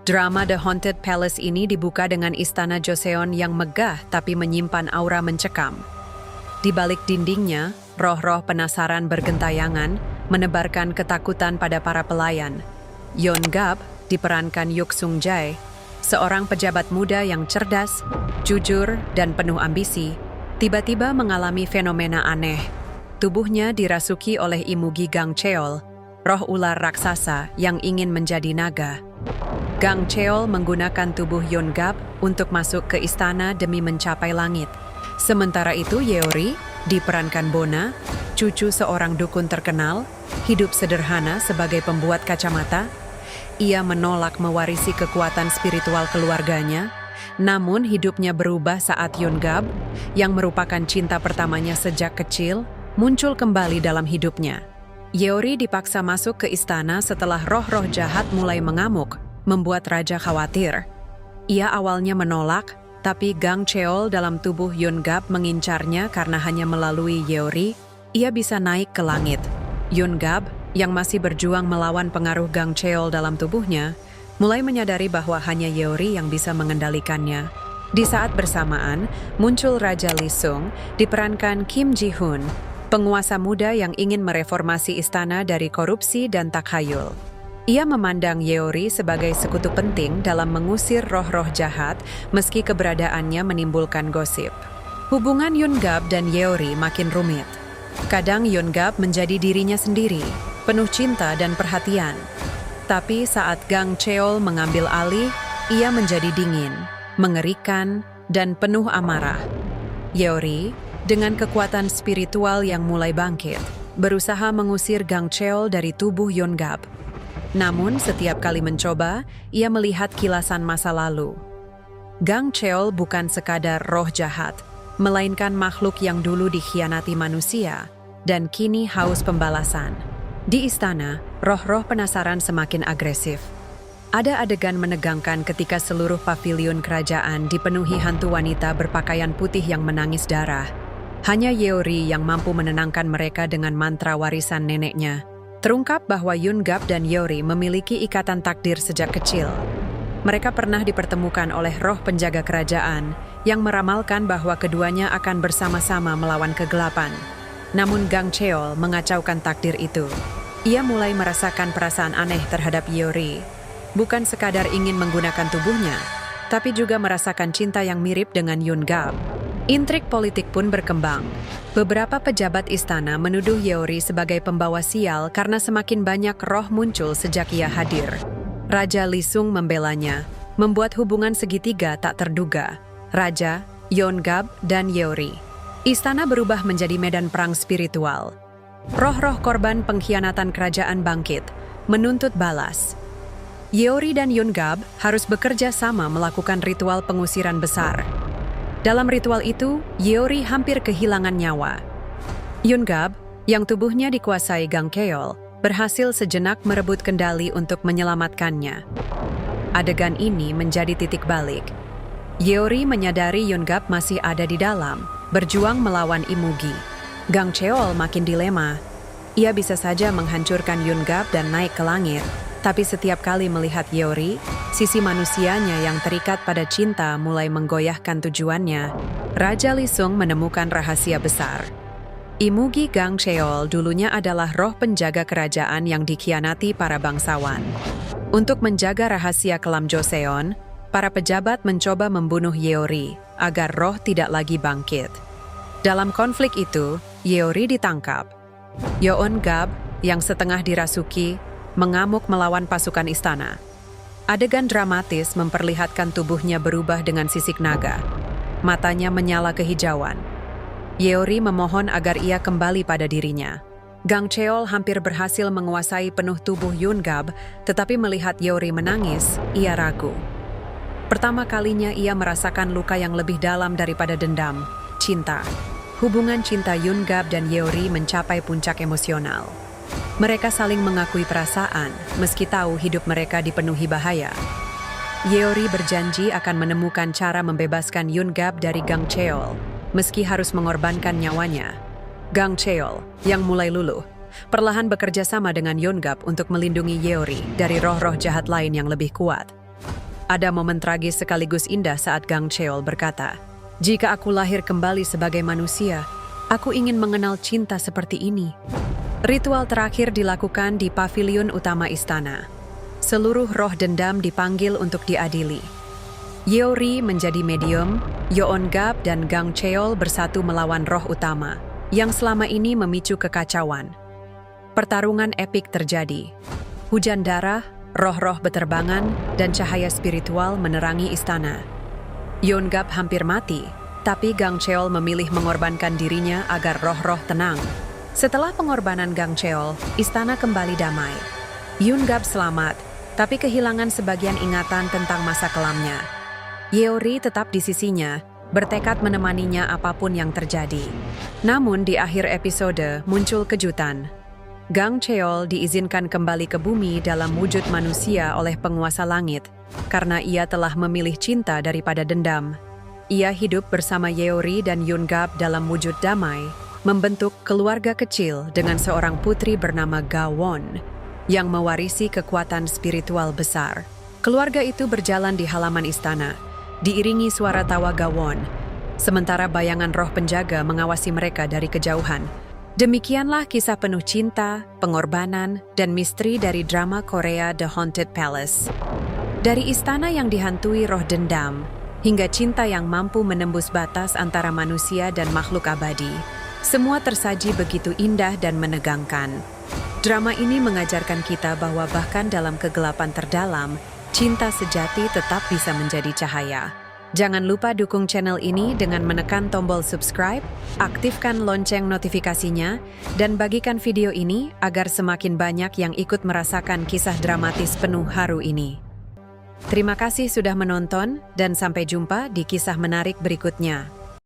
Drama The Haunted Palace ini dibuka dengan istana Joseon yang megah tapi menyimpan aura mencekam. Di balik dindingnya, roh-roh penasaran bergentayangan, menebarkan ketakutan pada para pelayan. Yeon-gab diperankan Yuk Sung-jae, seorang pejabat muda yang cerdas, jujur, dan penuh ambisi, tiba-tiba mengalami fenomena aneh. Tubuhnya dirasuki oleh Imugi Gang Cheol, roh ular raksasa yang ingin menjadi naga. Gang Cheol menggunakan tubuh Yeon-gab untuk masuk ke istana demi mencapai langit. Sementara itu Yeori, diperankan Bona, cucu seorang dukun terkenal, hidup sederhana sebagai pembuat kacamata. Ia menolak mewarisi kekuatan spiritual keluarganya, namun hidupnya berubah saat Yeon-gab, yang merupakan cinta pertamanya sejak kecil, muncul kembali dalam hidupnya. Yeori dipaksa masuk ke istana setelah roh-roh jahat mulai mengamuk, membuat raja khawatir. Ia awalnya menolak, tapi Gang Cheol dalam tubuh Yeon-gab mengincarnya karena hanya melalui Yeori, ia bisa naik ke langit. Yeon-gab, yang masih berjuang melawan pengaruh Gang Cheol dalam tubuhnya, mulai menyadari bahwa hanya Yeori yang bisa mengendalikannya. Di saat bersamaan, muncul Raja Lee Sung, diperankan Kim Ji-hoon, penguasa muda yang ingin mereformasi istana dari korupsi dan takhayul. Ia memandang Yeori sebagai sekutu penting dalam mengusir roh-roh jahat meski keberadaannya menimbulkan gosip. Hubungan Yeon-gab dan Yeori makin rumit. Kadang Yeon-gab menjadi dirinya sendiri, penuh cinta dan perhatian. Tapi saat Gang Cheol mengambil alih, ia menjadi dingin, mengerikan, dan penuh amarah. Yeori, dengan kekuatan spiritual yang mulai bangkit, berusaha mengusir Gang Cheol dari tubuh Yeon-gab. Namun setiap kali mencoba, ia melihat kilasan masa lalu. Gang Cheol bukan sekadar roh jahat, melainkan makhluk yang dulu dikhianati manusia dan kini haus pembalasan. Di istana, roh-roh penasaran semakin agresif. Ada adegan menegangkan ketika seluruh pavilion kerajaan dipenuhi hantu wanita berpakaian putih yang menangis darah. Hanya Yeori yang mampu menenangkan mereka dengan mantra warisan neneknya. Terungkap bahwa Yeon-gab dan Yeori memiliki ikatan takdir sejak kecil. Mereka pernah dipertemukan oleh roh penjaga kerajaan yang meramalkan bahwa keduanya akan bersama-sama melawan kegelapan. Namun Gang Cheol mengacaukan takdir itu. Ia mulai merasakan perasaan aneh terhadap Yeori. Bukan sekadar ingin menggunakan tubuhnya, tapi juga merasakan cinta yang mirip dengan Yeon-gab. Intrik politik pun berkembang. Beberapa pejabat istana menuduh Yeori sebagai pembawa sial karena semakin banyak roh muncul sejak ia hadir. Raja Lee Sung membelanya, membuat hubungan segitiga tak terduga. Raja, Yeon-gab, dan Yeori. Istana berubah menjadi medan perang spiritual. Roh-roh korban pengkhianatan kerajaan bangkit, menuntut balas. Yeori dan Yeon-gab harus bekerja sama melakukan ritual pengusiran besar. Dalam ritual itu, Yeori hampir kehilangan nyawa. Yeon-gab, yang tubuhnya dikuasai Gang Cheol, berhasil sejenak merebut kendali untuk menyelamatkannya. Adegan ini menjadi titik balik. Yeori menyadari Yeon-gab masih ada di dalam, berjuang melawan Imugi. Gang Cheol makin dilema. Ia bisa saja menghancurkan Yeon-gab dan naik ke langit, tapi setiap kali melihat Yeori, sisi manusianya yang terikat pada cinta mulai menggoyahkan tujuannya. Raja Lee Sung menemukan rahasia besar. Imugi Gang Cheol dulunya adalah roh penjaga kerajaan yang dikhianati para bangsawan. Untuk menjaga rahasia kelam Joseon, para pejabat mencoba membunuh Yeori agar roh tidak lagi bangkit. Dalam konflik itu, Yeori ditangkap. Yeon-gab, yang setengah dirasuki, mengamuk melawan pasukan istana. Adegan dramatis memperlihatkan tubuhnya berubah dengan sisik naga. Matanya menyala kehijauan. Yeori memohon agar ia kembali pada dirinya. Gang Cheol hampir berhasil menguasai penuh tubuh Yeon-gab, tetapi melihat Yeori menangis, ia ragu. Pertama kalinya ia merasakan luka yang lebih dalam daripada dendam, cinta. Hubungan cinta Yeon-gab dan Yeori mencapai puncak emosional. Mereka saling mengakui perasaan, meski tahu hidup mereka dipenuhi bahaya. Yeori berjanji akan menemukan cara membebaskan Yeon-gab dari Gang Cheol, meski harus mengorbankan nyawanya. Gang Cheol, yang mulai luluh, perlahan bekerja sama dengan Yeon-gab untuk melindungi Yeori dari roh-roh jahat lain yang lebih kuat. Ada momen tragis sekaligus indah saat Gang Cheol berkata, "Jika aku lahir kembali sebagai manusia, aku ingin mengenal cinta seperti ini." Ritual terakhir dilakukan di pavilion utama istana. Seluruh roh dendam dipanggil untuk diadili. Yeori menjadi medium, Yeongab dan Gang Cheol bersatu melawan roh utama, yang selama ini memicu kekacauan. Pertarungan epik terjadi. Hujan darah, roh-roh beterbangan, dan cahaya spiritual menerangi istana. Yeongab hampir mati, tapi Gang Cheol memilih mengorbankan dirinya agar roh-roh tenang. Setelah pengorbanan Gang Cheol, istana kembali damai. Yeongab selamat, tapi kehilangan sebagian ingatan tentang masa kelamnya. Yeori tetap di sisinya, bertekad menemaninya apapun yang terjadi. Namun di akhir episode muncul kejutan. Gang Cheol diizinkan kembali ke bumi dalam wujud manusia oleh penguasa langit, karena ia telah memilih cinta daripada dendam. Ia hidup bersama Yeori dan Yeongab dalam wujud damai, membentuk keluarga kecil dengan seorang putri bernama Gawon, yang mewarisi kekuatan spiritual besar. Keluarga itu berjalan di halaman istana, diiringi suara tawa Gawon, sementara bayangan roh penjaga mengawasi mereka dari kejauhan. Demikianlah kisah penuh cinta, pengorbanan, dan misteri dari drama Korea The Haunted Palace. Dari istana yang dihantui roh dendam, hingga cinta yang mampu menembus batas antara manusia dan makhluk abadi. Semua tersaji begitu indah dan menegangkan. Drama ini mengajarkan kita bahwa bahkan dalam kegelapan terdalam, cinta sejati tetap bisa menjadi cahaya. Jangan lupa dukung channel ini dengan menekan tombol subscribe, aktifkan lonceng notifikasinya, dan bagikan video ini agar semakin banyak yang ikut merasakan kisah dramatis penuh haru ini. Terima kasih sudah menonton, dan sampai jumpa di kisah menarik berikutnya.